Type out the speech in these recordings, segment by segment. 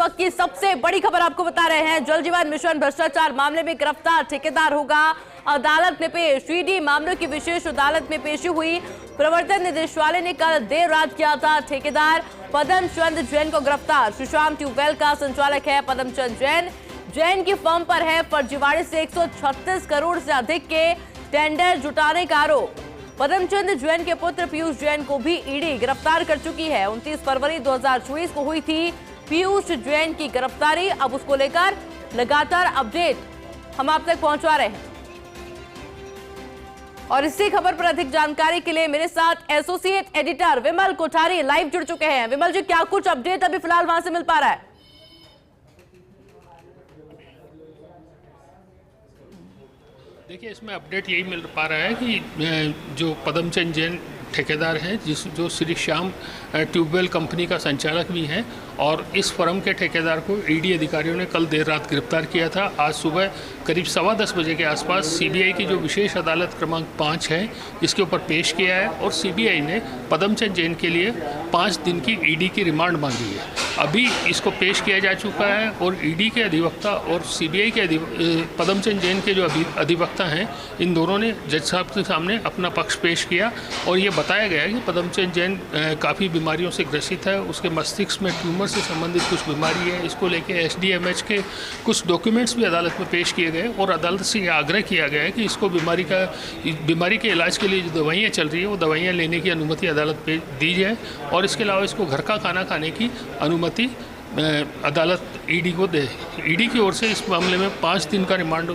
वक्त की सबसे बड़ी खबर आपको बता रहे हैं। जल जीवन मिशन भ्रष्टाचार मामले में गिरफ्तार ठेकेदार होगा अदालत में पेश। ईडी मामलों की विशेष अदालत में पेशी हुई। प्रवर्तन निदेशालय ने कल देर रात किया था ठेकेदार पदम चंद जैन को गिरफ्तार। सुशाम ट्यूबवेल का संचालक है पदम चंद जैन। जैन की फर्म पर है फर्जीवाड़े से 136 करोड़ से अधिक के टेंडर जुटाने का आरोप। पदमचंद जैन के पुत्र पीयूष जैन को भी ईडी गिरफ्तार कर चुकी है। 29 फरवरी 2024 को हुई थी पीयूष जैन की गिरफ्तारी। अब उसको लेकर लगातार अपडेट हम आप तक पहुंचा रहे हैं और इसी खबर पर अधिक जानकारी के लिए मेरे साथ एसोसिएट एडिटर विमल कोठारी लाइव जुड़ चुके हैं। विमल जी, क्या कुछ अपडेट अभी फिलहाल वहां से मिल पा रहा है? देखिए, इसमें अपडेट यही मिल पा रहा है कि जो पदमचंद जैन ठेकेदार हैं, जो श्री श्याम ट्यूबवेल कंपनी का संचालक भी हैं, और इस फर्म के ठेकेदार को ईडी अधिकारियों ने कल देर रात गिरफ्तार किया था। आज सुबह करीब 10:15 बजे के आसपास सीबीआई की जो विशेष अदालत क्रमांक 5 है, इसके ऊपर पेश किया है और सीबीआई ने पदमचंद जैन के लिए 5 दिन की ईडी की रिमांड मांगी है। अभी इसको पेश किया जा चुका है और ईडी के अधिवक्ता और सीबीआई के पदमचंद जैन के जो अधिवक्ता हैं, इन दोनों ने जज साहब के सामने अपना पक्ष पेश किया और ये बताया गया कि पदमचंद जैन काफ़ी बीमारियों से ग्रसित है। उसके मस्तिष्क में ट्यूमर से संबंधित कुछ बीमारी है। इसको लेके एसडीएमएच के कुछ डॉक्यूमेंट्स भी अदालत में पेश किए गए और अदालत से यह आग्रह किया गया है कि इसको बीमारी के इलाज के लिए जो दवाइयाँ चल रही है, वो दवाइयाँ लेने की अनुमति अदालत पे दी जाए और इसके अलावा इसको घर का खाना खाने की अनुमति अदालत ईडी को दे। ईडी की ओर से इस मामले में 5 दिन का रिमांड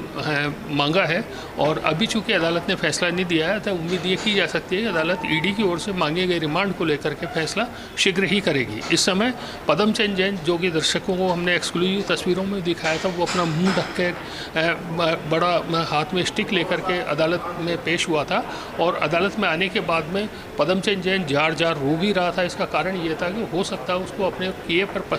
मांगा है और अभी चूंकि अदालत ने फैसला नहीं दिया है, तो उम्मीद ये की जा सकती है कि अदालत ईडी की ओर से मांगे गए रिमांड को लेकर के फैसला शीघ्र ही करेगी। इस समय पदमचंद जैन, जो कि दर्शकों को हमने एक्सक्लूसिव तस्वीरों में दिखाया था, वो अपना मुंह ढक के बड़ा हाथ में स्टिक लेकर के अदालत में पेश हुआ था और अदालत में आने के बाद में पदमचंद जैन जार जार रो भी रहा था। इसका कारण ये था कि हो सकता है उसको अपने किए पर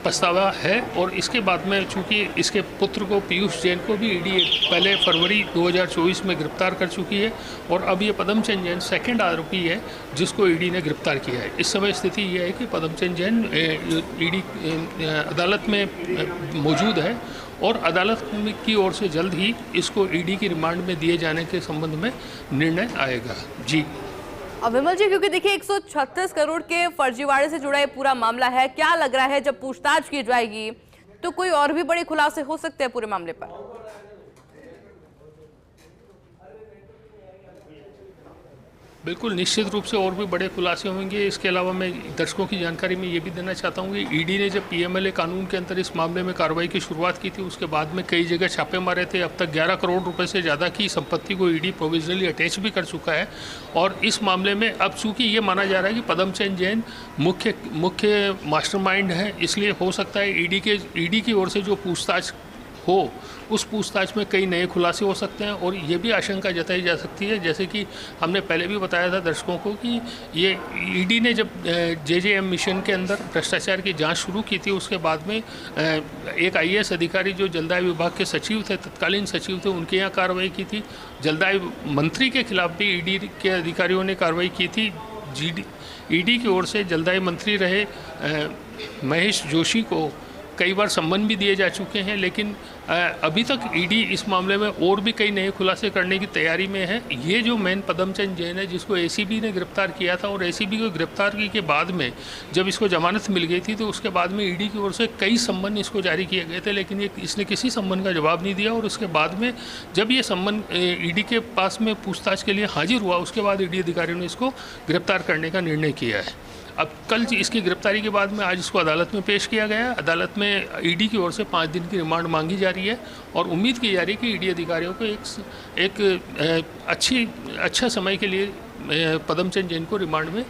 पछतावा है और इसके बाद में चूंकि इसके पुत्र को पीयूष जैन को भी ईडी पहले फरवरी 2024 में गिरफ्तार कर चुकी है और अब ये पदमचंद जैन सेकंड आरोपी है जिसको ईडी ने गिरफ्तार किया है। इस समय स्थिति यह है कि पदमचंद जैन ईडी अदालत में मौजूद है और अदालत की ओर से जल्द ही इसको ईडी की रिमांड में दिए जाने के संबंध में निर्णय आएगा। जी विमल जी, क्योंकि देखिए 136 करोड़ के फर्जीवाड़े से जुड़ा ये पूरा मामला है, क्या लग रहा है जब पूछताछ की जाएगी तो कोई और भी बड़े खुलासे हो सकते हैं पूरे मामले पर? बिल्कुल, निश्चित रूप से और भी बड़े खुलासे होंगे। इसके अलावा मैं दर्शकों की जानकारी में ये भी देना चाहता हूँ कि ईडी ने जब पीएमएलए कानून के अंदर इस मामले में कार्रवाई की शुरुआत की थी, उसके बाद में कई जगह छापे मारे थे। अब तक 11 करोड़ रुपए से ज़्यादा की संपत्ति को ईडी प्रोविजनली अटैच भी कर चुका है और इस मामले में अब चूँकि ये माना जा रहा है कि पदमचंद जैन मुख्य मास्टरमाइंड है, इसलिए हो सकता है ईडी की ओर से जो पूछताछ हो, उस पूछताछ में कई नए खुलासे हो सकते हैं और ये भी आशंका जताई जा सकती है, जैसे कि हमने पहले भी बताया था दर्शकों को कि ये ईडी ने जब जेजेएम मिशन के अंदर भ्रष्टाचार की जांच शुरू की थी, उसके बाद में एक आईएएस अधिकारी जो जलदाय विभाग के सचिव थे, तत्कालीन सचिव थे, उनके यहाँ कार्रवाई की थी। जलदाय मंत्री के खिलाफ भी ईडी के अधिकारियों ने कार्रवाई की थी। ईडी की ओर से जलदाय मंत्री रहे महेश जोशी को कई बार सम्मन भी दिए जा चुके हैं, लेकिन अभी तक ईडी इस मामले में और भी कई नए खुलासे करने की तैयारी में है। ये जो मेन पदमचंद जैन है, जिसको एसीबी ने गिरफ्तार किया था और एसीबी को गिरफ्तारी के बाद में जब इसको जमानत मिल गई थी, तो उसके बाद में ईडी की ओर से कई सम्मन इसको जारी किए गए थे, लेकिन इसने किसी सम्मन का जवाब नहीं दिया और उसके बाद में जब ये सम्मन ईडी के पास में पूछताछ के लिए हाजिर हुआ, उसके बाद ईडी अधिकारियों ने इसको गिरफ्तार करने का निर्णय किया है। अब कल इसकी गिरफ्तारी के बाद में आज इसको अदालत में पेश किया गया। अदालत में ईडी की ओर से 5 दिन की रिमांड मांगी जा रही है और उम्मीद की जा रही है कि ईडी अधिकारियों को एक अच्छा समय के लिए पदमचंद जैन को रिमांड में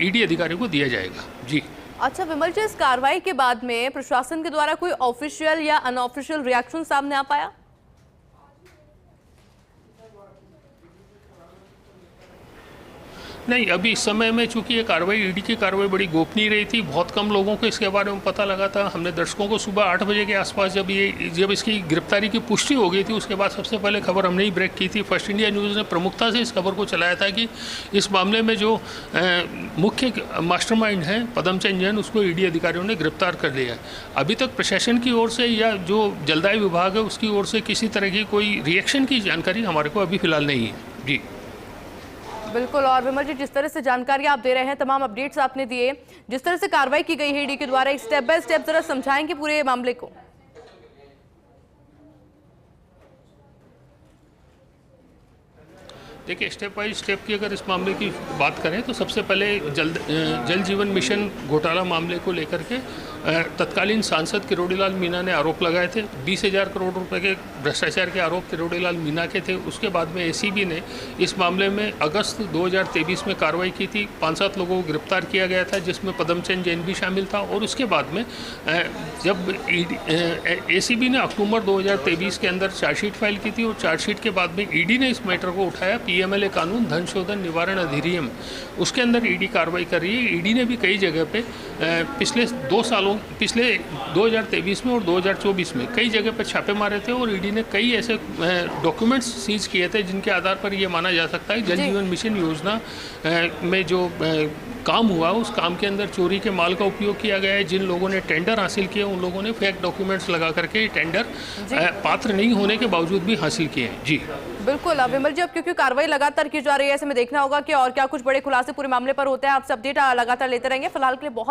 ईडी अधिकारियों को दिया जाएगा। जी अच्छा विमल जी, इस कार्रवाई के बाद में प्रशासन के द्वारा कोई ऑफिशियल या अनऑफिशियल रिएक्शन सामने आ पाया? नहीं, अभी इस समय में चूंकि ये कार्रवाई ईडी की कार्रवाई बड़ी गोपनीय रही थी, बहुत कम लोगों को इसके बारे में पता लगा था। हमने दर्शकों को सुबह 8 बजे के आसपास जब इसकी गिरफ्तारी की पुष्टि हो गई थी, उसके बाद सबसे पहले खबर हमने ही ब्रेक की थी। फर्स्ट इंडिया न्यूज़ ने प्रमुखता से इस खबर को चलाया था कि इस मामले में जो मुख्य मास्टरमाइंड है पदमचंद जैन, उसको ईडी अधिकारियों ने गिरफ्तार कर लिया है। अभी तक प्रशासन की ओर से या जो जलदाय विभाग है उसकी ओर से किसी तरह की कोई रिएक्शन की जानकारी हमारे को अभी फिलहाल नहीं है। जी बिल्कुल। और विमल जी, जिस तरह से जानकारी आप दे रहे हैं, तमाम अपडेट्स आपने दिए, जिस तरह से कार्रवाई की गई है ईडी के द्वारा, एक स्टेप बाय स्टेप जरा समझाएंगे पूरे मामले को। देखिए, स्टेप बाय स्टेप की अगर इस मामले की बात करें तो सबसे पहले जल जीवन मिशन घोटाला मामले को लेकर के तत्कालीन सांसद किरोड़ीलाल मीणा ने आरोप लगाए थे। 20,000 करोड़ रुपए के भ्रष्टाचार के आरोप किरोड़ीलाल मीणा के थे। उसके बाद में एसीबी ने इस मामले में अगस्त 2023 में कार्रवाई की थी। 5-7 लोगों को गिरफ्तार किया गया था, जिसमें पदमचंद जैन भी शामिल था। और उसके बाद में जब एसीबी ने अक्टूबर 2023 के अंदर चार्जशीट फाइल की थी और चार्जशीट के बाद में ईडी ने इस मैटर को उठाया। पीएमएलए कानून धन शोधन निवारण अधिनियम, उसके अंदर ईडी कार्रवाई कर रही है। ईडी ने भी कई जगह पे पिछले 2023 में और 2024 में कई जगह पर छापे मारे थे और ईडी ने कई ऐसे डॉक्यूमेंट्स सीज किए थे जिनके आधार पर यह माना जा सकता है जल जीवन मिशन योजना में जो काम हुआ, उस काम के अंदर चोरी के माल का उपयोग किया गया है। जिन लोगों ने टेंडर हासिल किए उन लोगों ने फेक डॉक्यूमेंट्स लगा करके टेंडर पात्र नहीं होने के बावजूद भी हासिल किए हैं। जी बिल्कुल। अब विमल जी, अब क्योंकि कार्रवाई लगातार की जा रही है, ऐसे में देखना होगा कि और क्या कुछ बड़े खुलासे पूरे मामले पर होते हैं। आपसे अपडेट लगातार लेते रहेंगे। फिलहाल के लिए बहुत